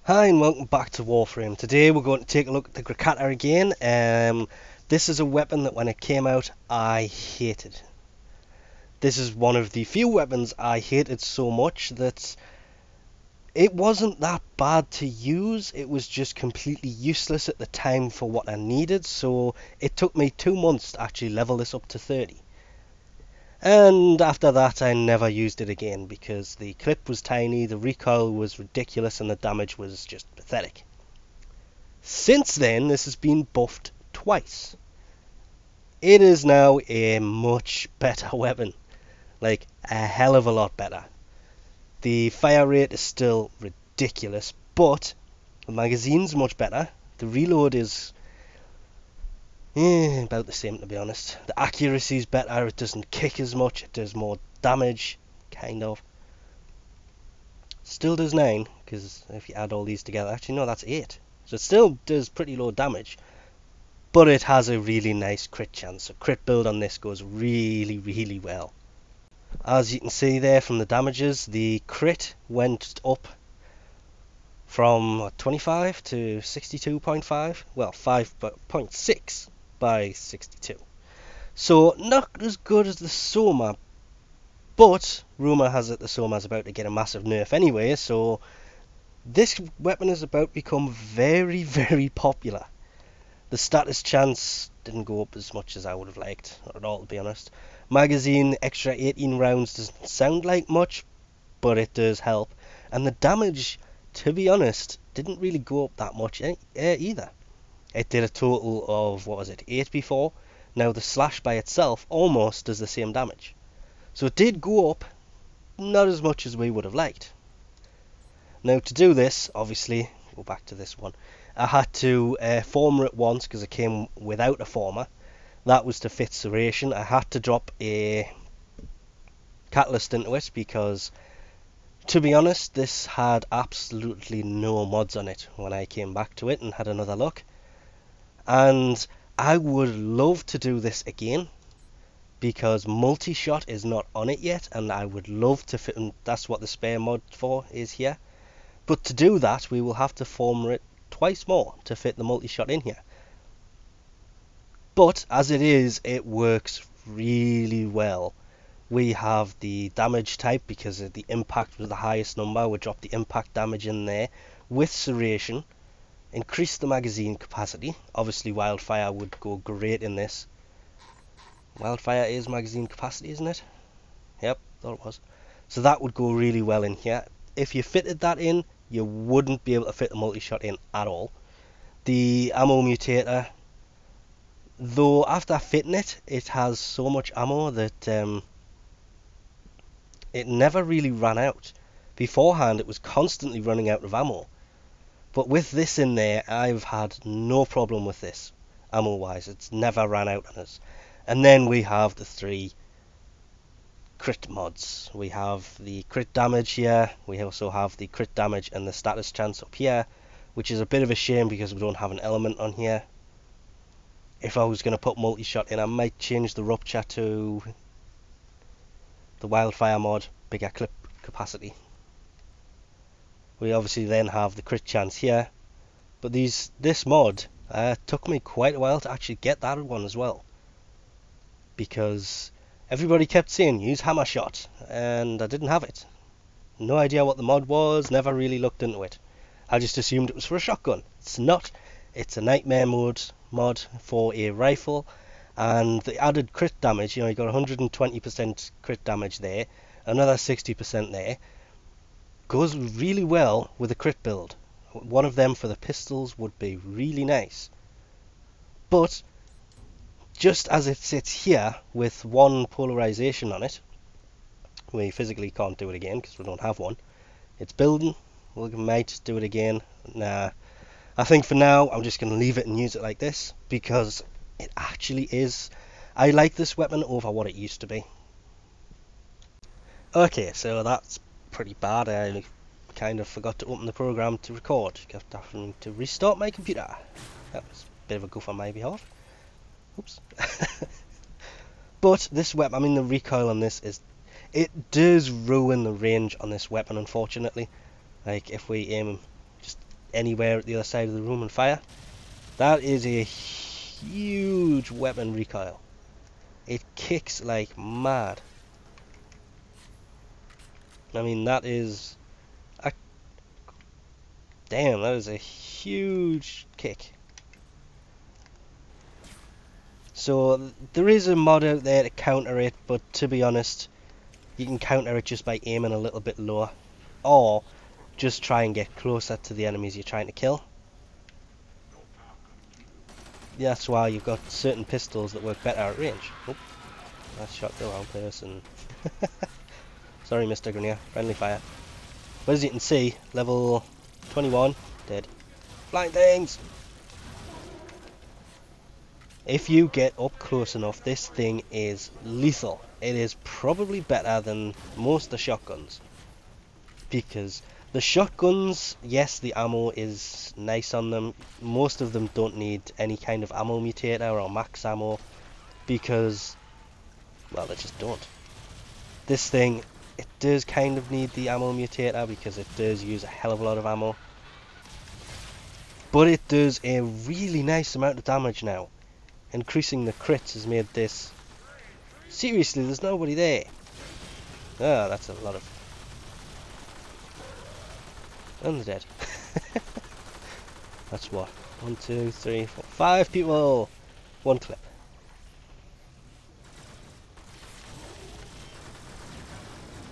Hi and welcome back to Warframe. Today we're going to take a look at the Grakata again. This is a weapon that when it came out I hated. This is one of the few weapons I hated so much that it wasn't that bad to use, it was just completely useless at the time for what I needed, so it took me 2 months to actually level this up to 30. And after that I never used it again because the clip was tiny, the recoil was ridiculous and the damage was just pathetic. Since then, this has been buffed twice. It is now a much better weapon. Like, a hell of a lot better. The fire rate is still ridiculous, but the magazine's much better. The reload is about the same, to be honest. The accuracy's better, it doesn't kick as much, it does more damage, kind of. Still does 9, because if you add all these together, actually no, that's 8. So it still does pretty low damage. But it has a really nice crit chance. So crit build on this goes really well. As you can see there from the damages, the crit went up from 25 to 62.5. Well, 5.6 by 62. So not as good as the Soma, but rumour has it the Soma is about to get a massive nerf anyway, so this weapon is about to become very popular. The status chance didn't go up as much as I would have liked, not at all to be honest. Magazine, extra 18 rounds doesn't sound like much, but it does help. And the damage, to be honest, didn't really go up that much either. It did a total of, 8 before. Now the slash by itself almost does the same damage. So it did go up, not as much as we would have liked. Now to do this, obviously, go back to this one. I had to former it once because it came without a former. That was to fit serration. I had to drop a catalyst into it because, to be honest, this had absolutely no mods on it when I came back to it and had another look. And I would love to do this again because multi-shot is not on it yet, and I would love to fit, and that's what the spare mod for is here. But to do that, we will have to former it twice more to fit the multi-shot in here. But as it is, it works really well. We have the damage type because the impact was the highest number. We dropped the impact damage in there with serration. Increase the magazine capacity. Obviously wildfire would go great in this. Wildfire is magazine capacity, isn't it? Yep, thought it was. So that would go really well in here. If you fitted that in, you wouldn't be able to fit the multi-shot in at all. The ammo mutator, though after fitting it, it has so much ammo that it never really ran out. Beforehand, it was constantly running out of ammo. But with this in there, I've had no problem with this, ammo-wise. It's never ran out on us. And then we have the 3 crit mods. We have the crit damage here, we also have the crit damage and the status chance up here, which is a bit of a shame because we don't have an element on here. If I was going to put multi-shot in, I might change the rupture to the wildfire mod, bigger clip capacity. We obviously then have the crit chance here, but this mod took me quite a while to actually get that one as well, because everybody kept saying use hammer shot, and I didn't have it. No idea what the mod was, never really looked into it. I just assumed it was for a shotgun. It's not. It's a nightmare mod for a rifle, and the added crit damage, you got 120% crit damage there, another 60% there, goes really well with a crit build. One of them for the pistols would be really nice. But just as it sits here with 1 polarization on it, we physically can't do it again because we don't have one. It's building. We might do it again. Nah, I think for now I'm just going to leave it and use it like this because it actually is. I like this weapon over what it used to be. Okay, so that's pretty bad. I kind of forgot to open the program to record. Kept having to restart my computer. That was a bit of a goof on my behalf. Oops. But this weapon, I mean the recoil on this is, it does ruin the range on this weapon, unfortunately. Like if we aim just anywhere at the other side of the room and fire. That is a huge weapon recoil. It kicks like mad. I mean, that is... Damn, that is a huge kick. So, there is a mod out there to counter it, but to be honest, you can counter it just by aiming a little bit lower. Or, just try and get closer to the enemies you're trying to kill. That's why you've got certain pistols that work better at range. Oh, I shot the wrong person. Sorry, Mr. Grenier. Friendly fire. But as you can see, level 21, dead. Blind things! If you get up close enough, this thing is lethal. It is probably better than most of the shotguns. Because the shotguns, yes, the ammo is nice on them. Most of them don't need any kind of ammo mutator or max ammo. Because, well, they just don't. This thing, it does kind of need the ammo mutator because it does use a hell of a lot of ammo. But it does a really nice amount of damage now. Increasing the crits has made this... Seriously, there's nobody there. Ah, that's a lot of... And they're dead. That's what? 1, 2, 3, 4, 5 people! One clip.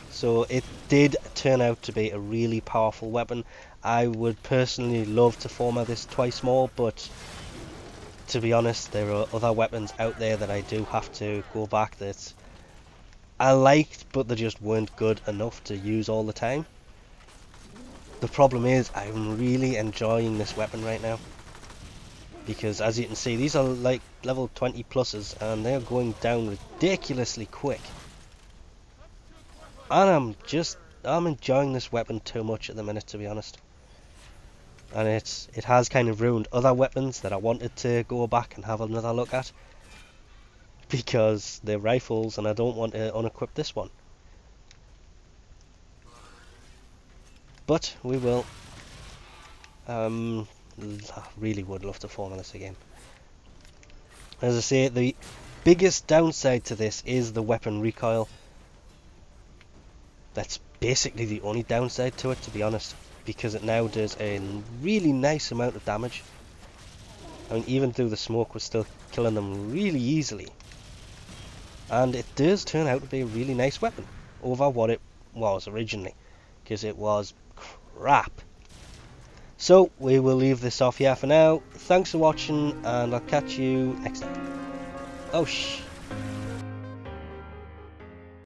So it did turn out to be a really powerful weapon. I would personally love to former this twice more, but to be honest, there are other weapons out there that I do have to go back that I liked, but they just weren't good enough to use all the time. The problem is, I'm really enjoying this weapon right now. Because as you can see, these are like level 20 pluses, and they're going down ridiculously quick. And I'm enjoying this weapon too much at the minute, to be honest. And it has kind of ruined other weapons that I wanted to go back and have another look at. Because they're rifles, and I don't want to unequip this one. But we will. I really would love to form this again. As I say, the biggest downside to this is the weapon recoil. That's basically the only downside to it, to be honest, because it now does a really nice amount of damage. I mean, even though the smoke was still killing them really easily. And it does turn out to be a really nice weapon over what it was originally, because it was crap. So we will leave this off here for now. Thanks for watching, and I'll catch you next time. Oh shh.